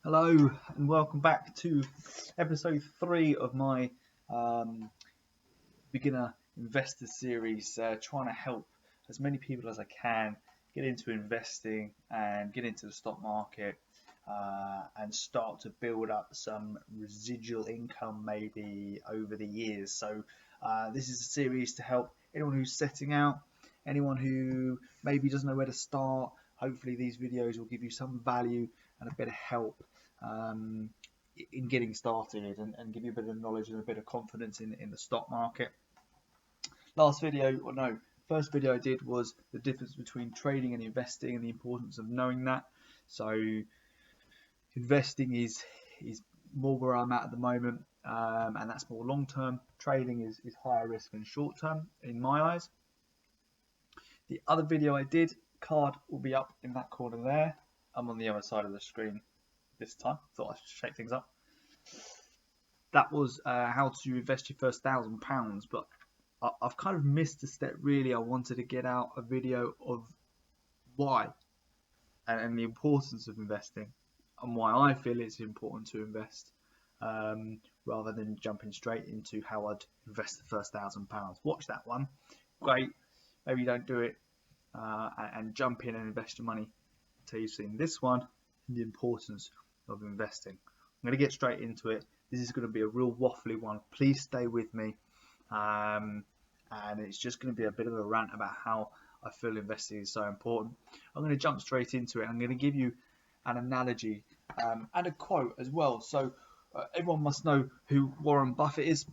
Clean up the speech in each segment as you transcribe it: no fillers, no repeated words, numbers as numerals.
Hello and welcome back to episode 3 of my beginner investor series, trying to help as many people as I can get into investing and get into the stock market and start to build up some residual income maybe over the years. So this is a series to help anyone who's setting out, anyone who maybe doesn't know where to start. Hopefully these videos will give you some value and a bit of help in getting started and give you a bit of knowledge and a bit of confidence in the stock market. First video I did was the difference between trading and investing and the importance of knowing that. So investing is more where I'm at the moment, and that's more long term. Trading is higher risk and short term in my eyes. The other video I did, card will be up in that corner there. I'm on the other side of the screen this time. Thought I should shake things up. That was how to invest your first £1,000, but I've kind of missed a step really. I wanted to get out a video of why and the importance of investing and why I feel it's important to invest, rather than jumping straight into how I'd invest the first £1,000. Watch that one. Great. Maybe you don't do it and jump in and invest your money until you've seen this one and the importance of investing. I'm going to get straight into it. This is going to be a real waffly one. Please stay with me. And it's just going to be a bit of a rant about how I feel investing is so important. I'm going to jump straight into it. I'm going to give you an analogy and a quote as well. So everyone must know who Warren Buffett is.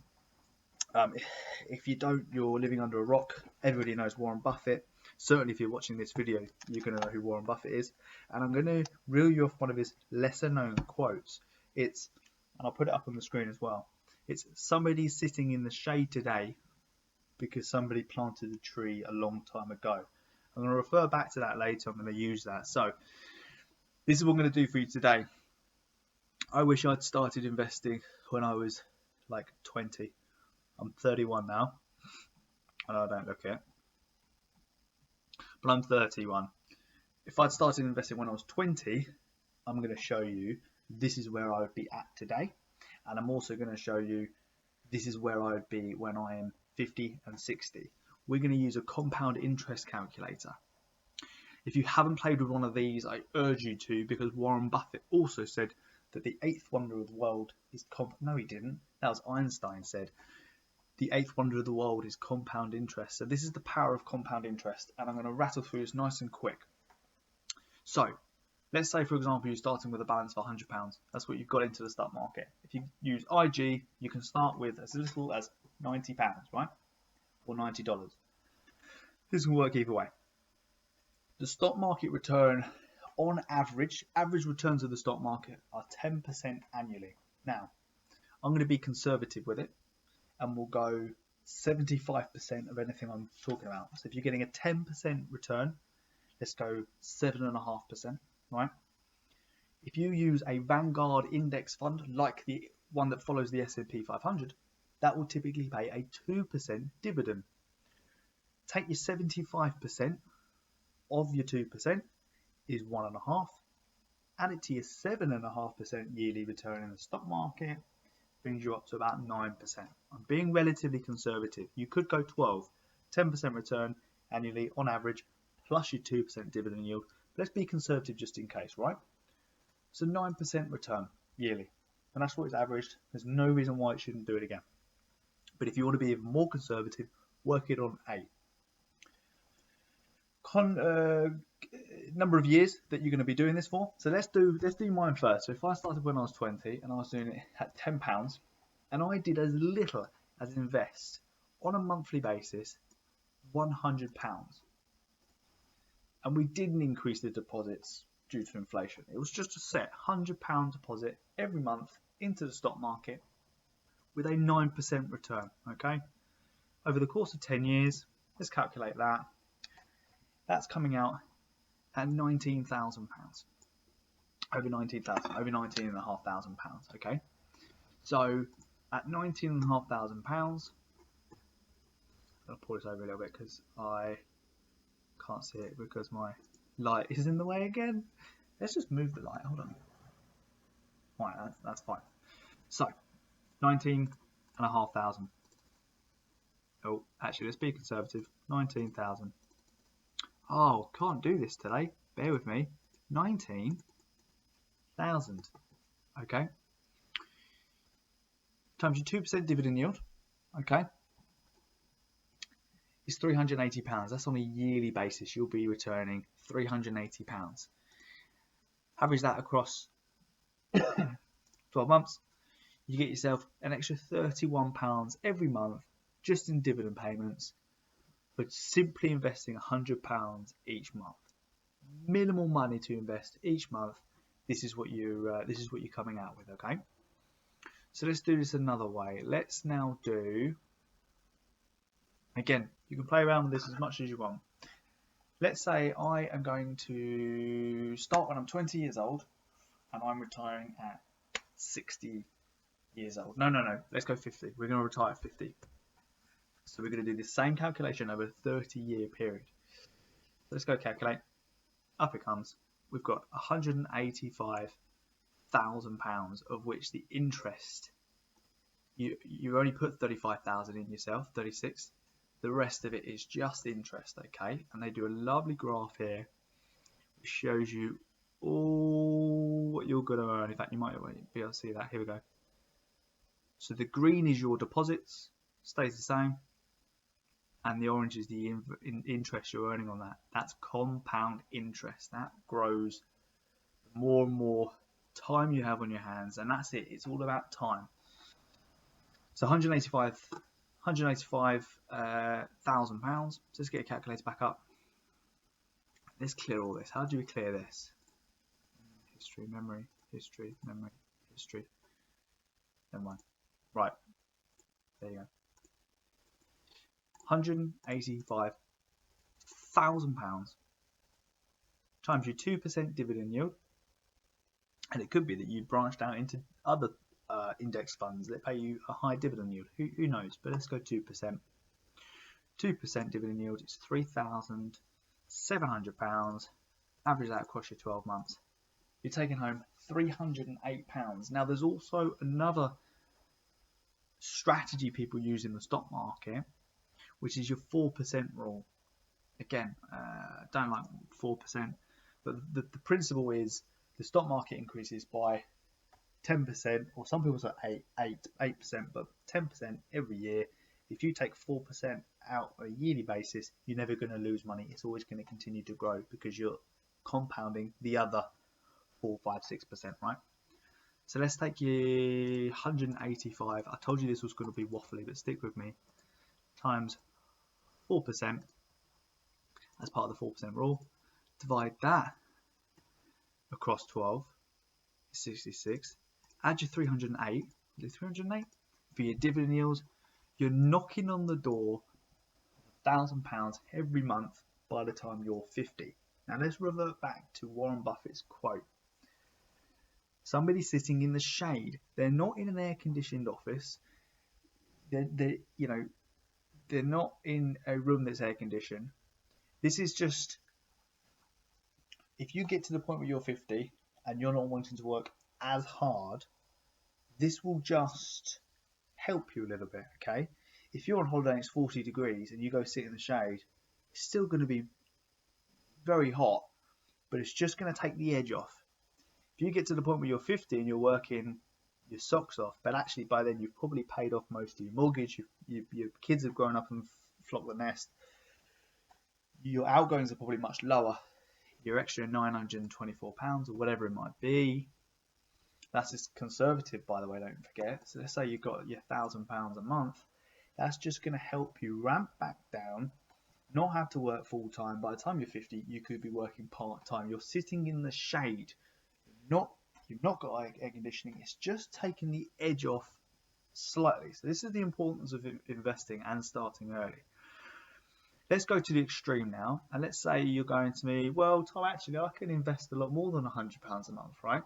If you don't, you're living under a rock. Everybody knows Warren Buffett. Certainly if you're watching this video, you're going to know who Warren Buffett is. And I'm going to reel you off one of his lesser known quotes. And I'll put it up on the screen as well. It's somebody sitting in the shade today because somebody planted a tree a long time ago. I'm going to refer back to that later. I'm going to use that. So this is what I'm going to do for you today. I wish I'd started investing when I was like 20. I'm 31 now. I know I don't look it, but I'm 31. If I'd started investing when I was 20, I'm going to show you this is where I would be at today. And I'm also going to show you this is where I would be when I am 50 and 60. We're going to use a compound interest calculator. If you haven't played with one of these, I urge you to, because Warren Buffett also said that the eighth wonder of the world is no, he didn't. That was Einstein said. The eighth wonder of the world is compound interest. So this is the power of compound interest, and I'm going to rattle through this nice and quick. So let's say, for example, you're starting with a balance of £100. That's what you've got into the stock market. If you use IG, you can start with as little as £90, right? Or $90. This can work either way. The stock market return, on average returns of the stock market are 10% annually. Now, I'm going to be conservative with it, and we'll go 75% of anything I'm talking about. So if you're getting a 10% return, let's go 7.5%, right? If you use a Vanguard index fund like the one that follows the S&P 500, that will typically pay a 2% dividend. Take your 75% of your 2% is 1.5. Add it to your 7.5% yearly return in the stock market, brings you up to about 9%. I'm being relatively conservative. You could go 12, 10% return annually on average, plus your 2% dividend yield. Let's be conservative just in case, right? So 9% return yearly, and that's what it's averaged. There's no reason why it shouldn't do it again. But if you want to be even more conservative, work it on a number of years that you're going to be doing this for. So let's do mine first. So if I started when I was 20 and I was doing it at £10, and I did as little as invest on a monthly basis £100, and we didn't increase the deposits due to inflation. It was just a set £100 deposit every month into the stock market with a 9% return. Okay, over the course of 10 years, let's calculate that. That's coming out at £19,000. Over £19,500. Okay, so at £19,500, I'll pull this over a little bit because I can't see it because my light is in the way again. Let's just move the light. Hold on. fine. That's fine. So 19,500. Oh, actually, let's be conservative. 19,000. Oh, can't do this today. Bear with me. 19,000. Okay. Times your 2% dividend yield. Okay. It's £380. That's on a yearly basis. You'll be returning £380. Average that across 12 months. You get yourself an extra £31 every month just in dividend payments for simply investing £100 each month. Minimal money to invest each month. This is what you're coming out with. Okay. So let's do this another way. Let's now do. Again, you can play around with this as much as you want. Let's say I am going to start when I'm 20 years old and I'm retiring at 60 years old. No. Let's go 50. We're going to retire at 50. So we're going to do the same calculation over a 30-year period. Let's go calculate. Up it comes. We've got £185,000 of which the interest, you only put 35,000 in yourself, 36. The rest of it is just interest, okay? And they do a lovely graph here which shows you all what you're going to earn. In fact, you might be able to see that. Here we go. So the green is your deposits, stays the same. And the orange is the interest you're earning on that. That's compound interest. That grows the more and more time you have on your hands. And that's it. It's all about time. So £185,000. So let's get a calculator back up. Let's clear all this. How do we clear this? History, memory, history, memory, history. Never mind. Right. There you go. £185,000 times your 2% dividend yield, and it could be that you branched out into other index funds that pay you a high dividend yield. Who knows? But let's go 2%. 2% dividend yield is £3,700. Average that across your 12 months. You're taking home £308. Now, there's also another strategy people use in the stock market, which is your 4% rule. Again, don't like 4%, but the principle is the stock market increases by 10%, or some people say 8%, but 10% every year. If you take 4% out on a yearly basis, you're never going to lose money. It's always going to continue to grow because you're compounding the other 4, 5, 6%, right? So let's take your 185. I told you this was going to be waffly, but stick with me. Times 4% as part of the 4% rule. Divide that across 12 is 66. Add your 308. Is it 308? For your dividend yields, you're knocking on the door £1,000 every month by the time you're 50. Now let's revert back to Warren Buffett's quote. Somebody sitting in the shade. They're not in an air-conditioned office. They're not in a room that's air-conditioned. This is just, if you get to the point where you're 50 and you're not wanting to work as hard, this will just help you a little bit, okay? If you're on holiday and it's 40 degrees and you go sit in the shade, it's still going to be very hot, but it's just going to take the edge off. If you get to the point where you're 50 and you're working your socks off, but actually by then you've probably paid off most of your mortgage, your kids have grown up and flocked the nest, your outgoings are probably much lower, your extra £924 or whatever it might be, that's just conservative, by the way, don't forget. So let's say you've got your £1,000 a month, that's just going to help you ramp back down, not have to work full time. By the time you're 50, you could be working part time. You're sitting in the shade. You've not got air conditioning. It's just taking the edge off slightly. So this is the importance of investing and starting early. Let's go to the extreme now, and let's say you're going to me, well, Tom, actually, I can invest a lot more than £100 a month, right?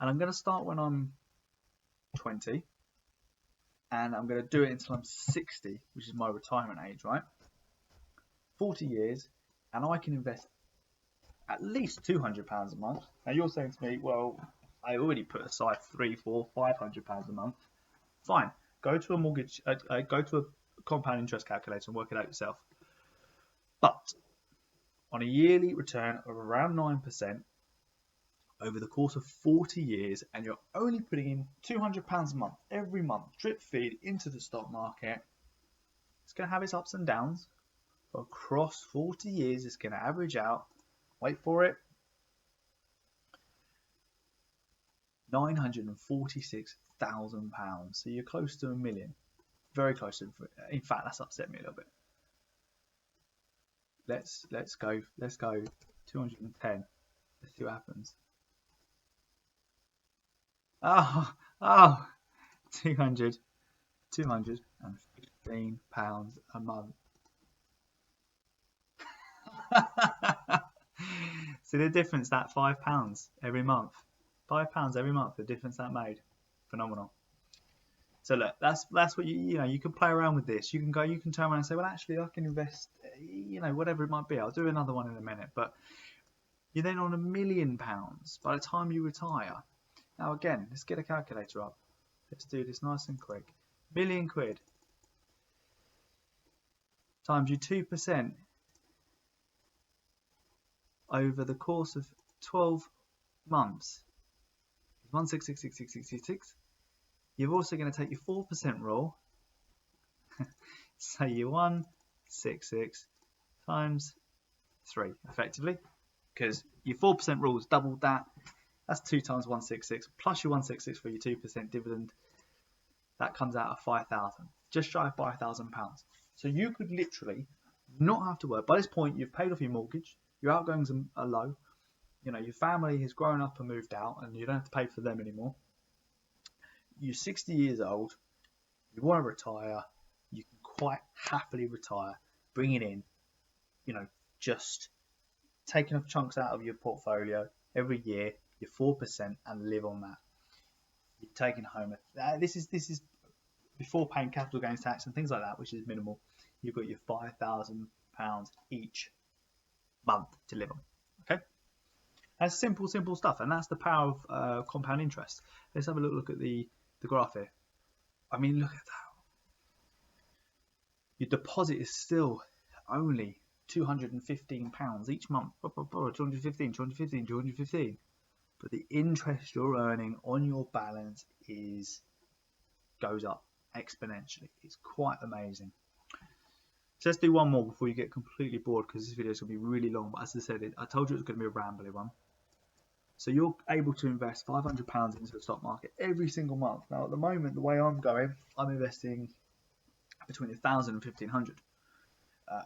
And I'm going to start when I'm 20, and I'm going to do it until I'm 60, which is my retirement age, right? 40 years, and I can invest at least £200 a month. Now you're saying to me, well, I already put aside £300, £400, £500 a month. Fine. Go to a mortgage, go to a compound interest calculator and work it out yourself. But on a yearly return of around 9% over the course of 40 years, and you're only putting in £200 a month every month, drip feed into the stock market, it's going to have its ups and downs. But across 40 years, it's going to average out, wait for it, £946,000. So you're close to £1 million. Very close to, in fact, that's upset me a little bit. Let's go 210. Let's see what happens. Oh, 215 pounds a month. See the difference that £5 every month. £5 every month, the difference that made. Phenomenal. So look, that's what you can play around with this. You can turn around and say, well, actually, I can invest, whatever it might be. I'll do another one in a minute. But you're then on £1 million by the time you retire. Now again, let's get a calculator up. Let's do this nice and quick. £1 million times your 2% over the course of 12 months. 1666666. You're also going to take your 4% rule. So your 166 times 3, effectively, because your 4% rule is doubled that. That's 2 times 166 plus your 166 for your 2% dividend. That comes out of 5,000, just shy of £5,000. So you could literally not have to work. By this point, you've paid off your mortgage. Your outgoings are low. Your family has grown up and moved out, and you don't have to pay for them anymore. You're 60 years old, you want to retire, you can quite happily retire, bringing in, just taking off chunks out of your portfolio every year, your 4%, and live on that. You're taking home, this is before paying capital gains tax and things like that, which is minimal. You've got your £5,000 each month to live on. Okay? That's simple stuff, and that's the power of compound interest. Let's have a look at the graph here. I mean, look at that. Your deposit is still only £215 each month. 215. But the interest you're earning on your balance goes up exponentially. It's quite amazing. So let's do one more before you get completely bored, because this video is going to be really long. But as I said, I told you it was going to be a rambly one. So you're able to invest £500 into the stock market every single month. Now, at the moment, the way I'm going, I'm investing between 1,000 and 1,500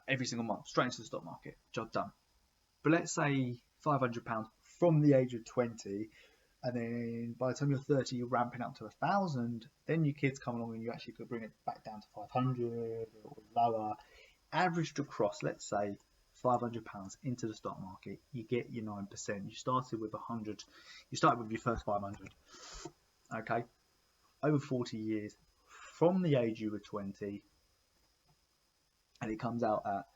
every single month, straight into the stock market. Job done. But let's say £500 from the age of 20, and then by the time you're 30, you're ramping up to 1,000. Then your kids come along and you actually could bring it back down to 500 or lower. Averaged across, let's say, £500 into the stock market, you get your 9%. You started with 100. You started with your first 500. Okay, over 40 years from the age you were 20, and it comes out at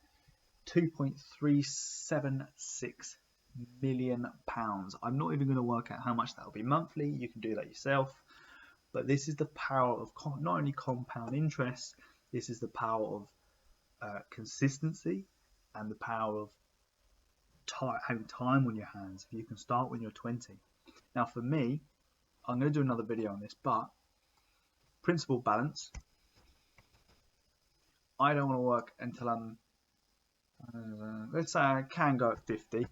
£2.376 million. I'm not even going to work out how much that will be monthly. You can do that yourself. But this is the power of not only compound interest. This is the power of consistency, and the power of having time on your hands. You can start when you're 20. Now for me, I'm going to do another video on this, but principal balance, I don't want to work until I'm, let's say I can go at 50,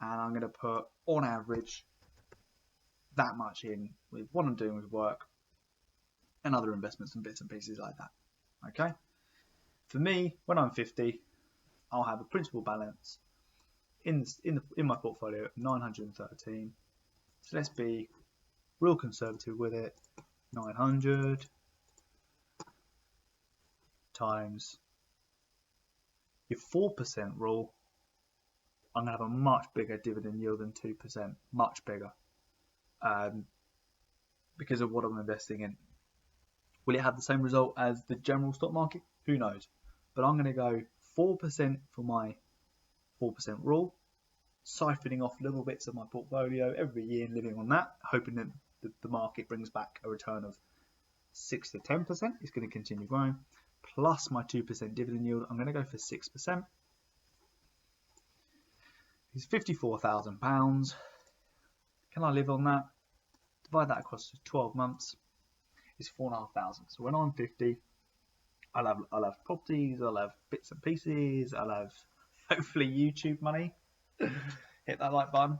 and I'm going to put on average that much in with what I'm doing with work and other investments and bits and pieces like that. Okay, for me, when I'm 50, I'll have a principal balance in my portfolio of 913. So let's be real conservative with it. 900 times your 4% rule. I'm going to have a much bigger dividend yield than 2%, much bigger, because of what I'm investing in. Will it have the same result as the general stock market? Who knows? But I'm going to go 4% for my 4% rule. siphoning off little bits of my portfolio every year and living on that, hoping that the market brings back a return of 6 to 10%. It's going to continue growing. Plus my 2% dividend yield, I'm going to go for 6%. It's £54,000. Can I live on that? Divide that across 12 months. It's 4,500. So when I'm 50, I'll have properties, I'll have bits and pieces, I'll have hopefully YouTube money. Hit that like button.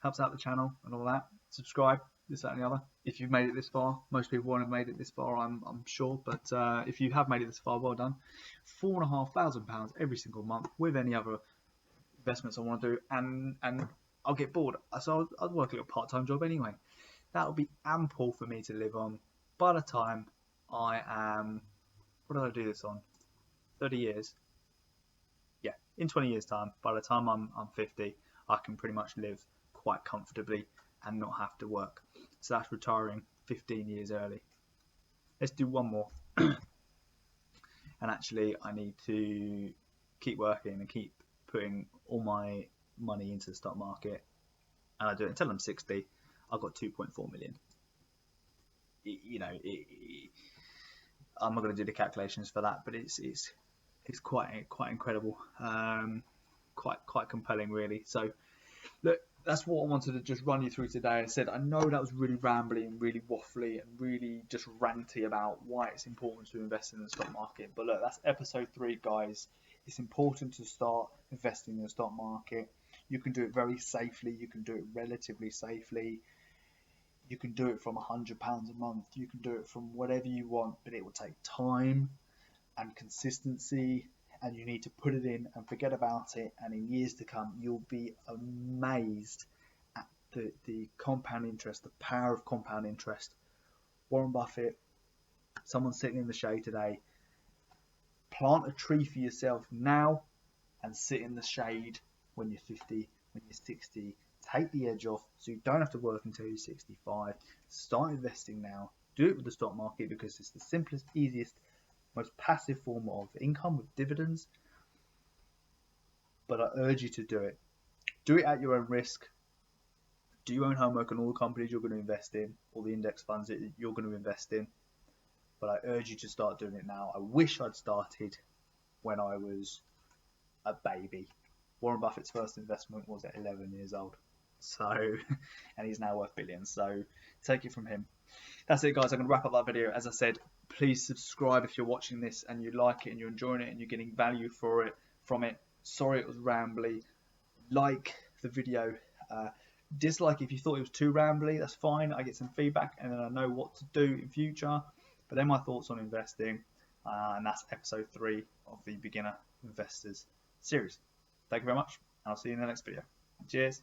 Helps out the channel and all that. Subscribe, this, that and the other. If you've made it this far, most people won't have made it this far, I'm sure. But if you have made it this far, well done. £4,500 every single month with any other investments I want to do, and I'll get bored. So I'll work a little part-time job anyway. That'll be ample for me to live on by the time I am, what did I do this on? 30 years. Yeah, in 20 years time, by the time I'm 50, I can pretty much live quite comfortably and not have to work. So that's retiring 15 years early. Let's do one more. And actually I need to keep working and keep putting all my money into the stock market, and I do it until I'm 60. I've got 2.4 million. I'm not going to do the calculations for that, but it's quite incredible, quite compelling, really. So look, that's what I wanted to just run you through today. I said I know that was really rambly and really waffly and really just ranty about why it's important to invest in the stock market. But look, that's episode 3, guys. It's important to start investing in the stock market. You can do it very safely. You can do it relatively safely. You can do it from £100 a month. You can do it from whatever you want, but it will take time and consistency, and you need to put it in and forget about it. And in years to come, you'll be amazed at the compound interest, the power of compound interest. Warren Buffett, someone sitting in the shade today, plant a tree for yourself now and sit in the shade when you're 50, when you're 60. Take the edge off so you don't have to work until you're 65. Start investing now. Do it with the stock market because it's the simplest, easiest, most passive form of income with dividends. But I urge you to do it. Do it at your own risk. Do your own homework on all the companies you're going to invest in, all the index funds that you're going to invest in. But I urge you to start doing it now. I wish I'd started when I was a baby. Warren Buffett's first investment was at 11 years old. So, and he's now worth billions. So take it from him. That's it, guys. I'm going to wrap up that video. As I said, please subscribe if you're watching this and you like it and you're enjoying it and you're getting value from it. Sorry it was rambly. Like the video. Dislike if you thought it was too rambly. That's fine. I get some feedback and then I know what to do in future. But they're my thoughts on investing. And that's episode 3 of the Beginner Investors series. Thank you very much. And I'll see you in the next video. Cheers.